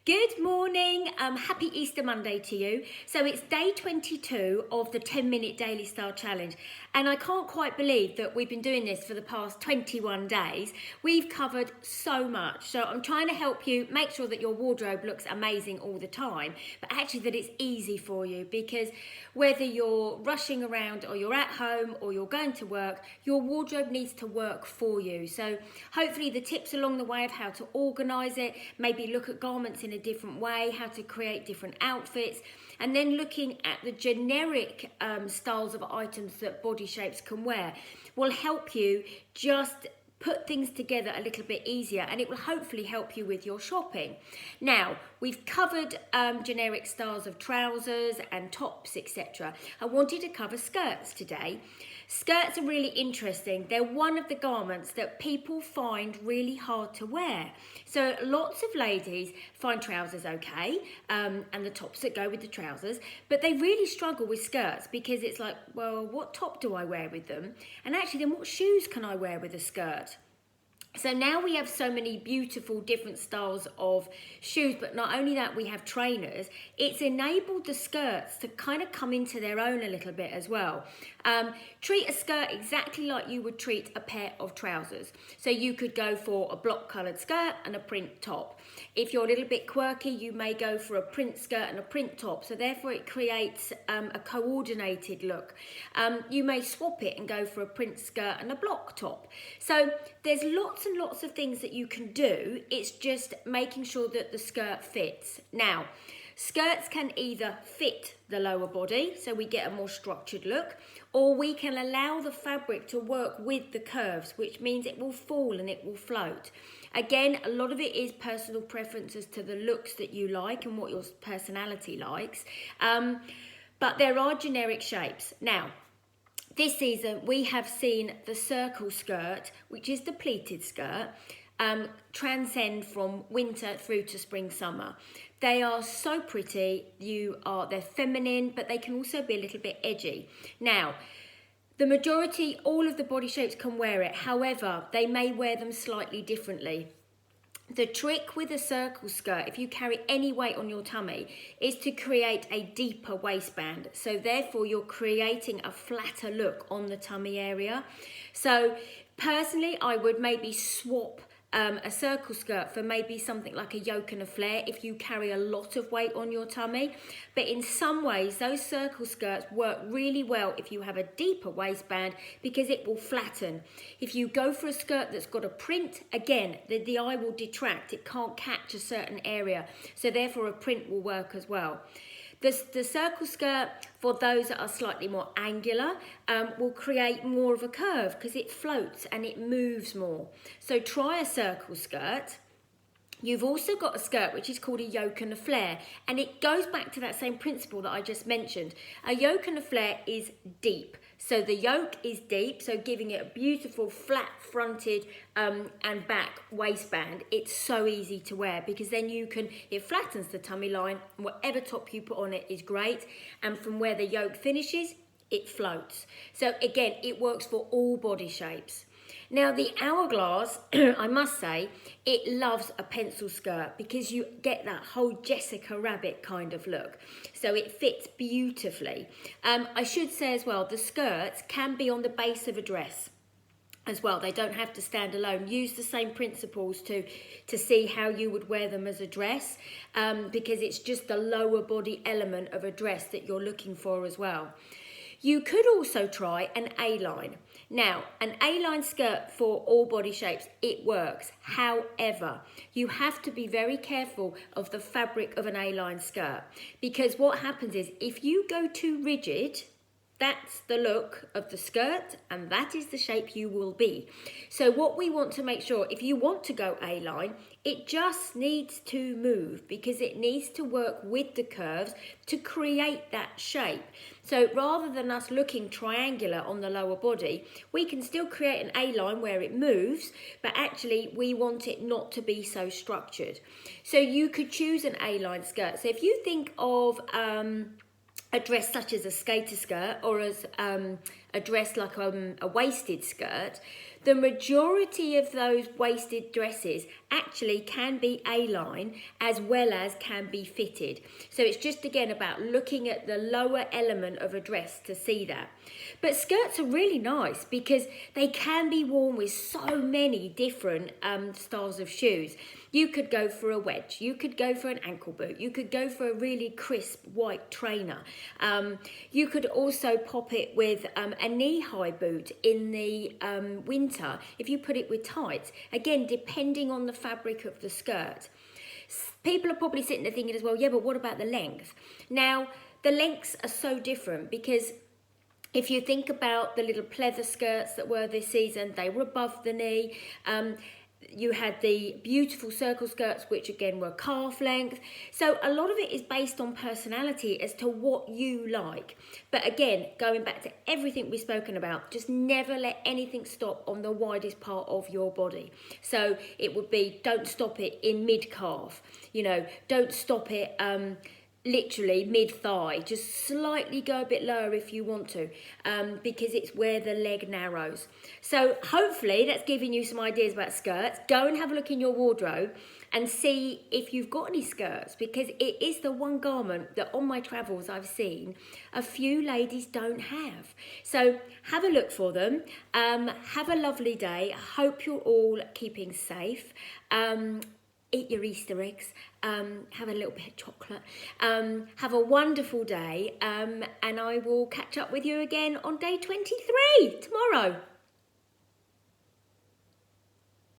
Good morning, happy Easter Monday to you. So it's day 22 of the 10-minute daily style challenge, and I can't quite believe that we've been doing this for the past 21 days. We've covered so much, so I'm trying to help you make sure that your wardrobe looks amazing all the time, but actually that it's easy for you, because whether you're rushing around or you're at home or you're going to work, your wardrobe needs to work for you. So hopefully the tips along the way of how to organise it, maybe look at garments in a different way, how to create different outfits, and then looking at the generic styles of items that body shapes can wear will help you just put things together a little bit easier, and it will hopefully help you with your shopping. Now, we've covered generic styles of trousers and tops, etc. I wanted to cover skirts today. Skirts are really interesting. They're one of the garments that people find really hard to wear. So lots of ladies find trousers okay, and the tops that go with the trousers, but they really struggle with skirts because it's like, well, what top do I wear with them? And actually, then what shoes can I wear with a skirt? So now we have so many beautiful different styles of shoes, but not only that, we have trainers. It's enabled the skirts to kind of come into their own a little bit as well. Treat a skirt exactly like you would treat a pair of trousers. So you could go for a block coloured skirt and a print top. If you're a little bit quirky, you may go for a print skirt and a print top. So therefore it creates a coordinated look. You may swap it and go for a print skirt and a block top. So there's lots and lots of things that you can do. It's just making sure that the skirt fits. Now, skirts can either fit the lower body, so we get a more structured look, or we can allow the fabric to work with the curves, which means it will fall and it will float. Again, a lot of it is personal preferences to the looks that you like and what your personality likes. But there are generic shapes. Now, this season, we have seen the circle skirt, which is the pleated skirt, transcend from winter through to spring, summer. They are so pretty. They're feminine, but they can also be a little bit edgy. Now, the majority, all of the body shapes can wear it. However, they may wear them slightly differently. The trick with a circle skirt, if you carry any weight on your tummy, is to create a deeper waistband. So therefore, you're creating a flatter look on the tummy area. So personally, I would maybe swap a circle skirt for maybe something like a yoke and a flare if you carry a lot of weight on your tummy. But in some ways, those circle skirts work really well if you have a deeper waistband because it will flatten. If you go for a skirt that's got a print, again, the eye will detract. It can't catch a certain area. So therefore, a print will work as well. The circle skirt, for those that are slightly more angular, will create more of a curve because it floats and it moves more. So try a circle skirt. You've also got a skirt which is called a yoke and a flare, and it goes back to that same principle that I just mentioned. A yoke and a flare is deep. So the yoke is deep, so giving it a beautiful flat fronted and back waistband. It's so easy to wear because then it flattens the tummy line, and whatever top you put on it is great. And from where the yoke finishes, it floats. So again, it works for all body shapes. Now the hourglass, I must say, it loves a pencil skirt because you get that whole Jessica Rabbit kind of look. So it fits beautifully. I should say as well, the skirts can be on the base of a dress as well. They don't have to stand alone. Use the same principles to see how you would wear them as a dress, because it's just the lower body element of a dress that you're looking for as well. You could also try an A-line. Now, an A-line skirt for all body shapes, it works. However, you have to be very careful of the fabric of an A-line skirt, because what happens is if you go too rigid, that's the look of the skirt and that is the shape you will be. So what we want to make sure, if you want to go A-line, it just needs to move because it needs to work with the curves to create that shape. So rather than us looking triangular on the lower body, we can still create an A-line where it moves, but actually we want it not to be so structured. So you could choose an A-line skirt. So if you think of a dress such as a skater skirt or as a dress like a waisted skirt, the majority of those waisted dresses actually can be A-line as well as can be fitted. So it's just again about looking at the lower element of a dress to see that. But skirts are really nice because they can be worn with so many different styles of shoes. You could go for a wedge, you could go for an ankle boot, you could go for a really crisp white trainer. You could also pop it with a knee-high boot in the winter if you put it with tights, again depending on the fabric of the skirt. People are probably sitting there thinking as well, yeah, but what about the length? Now, the lengths are so different because if you think about the little pleather skirts that were this season, they were above the knee. You had the beautiful circle skirts, which again were calf length. So a lot of it is based on personality as to what you like. But again, going back to everything we've spoken about, just never let anything stop on the widest part of your body. So it would be, don't stop it in mid-calf. You know, don't stop it literally mid-thigh. Just slightly go a bit lower if you want to, because it's where the leg narrows. So hopefully that's giving you some ideas about skirts. Go and have a look in your wardrobe and see if you've got any skirts, because it is the one garment that on my travels I've seen a few ladies don't have. So have a look for them. Have a lovely day. I hope you're all keeping safe. Eat your Easter eggs, have a little bit of chocolate, have a wonderful day, and I will catch up with you again on day 23 tomorrow.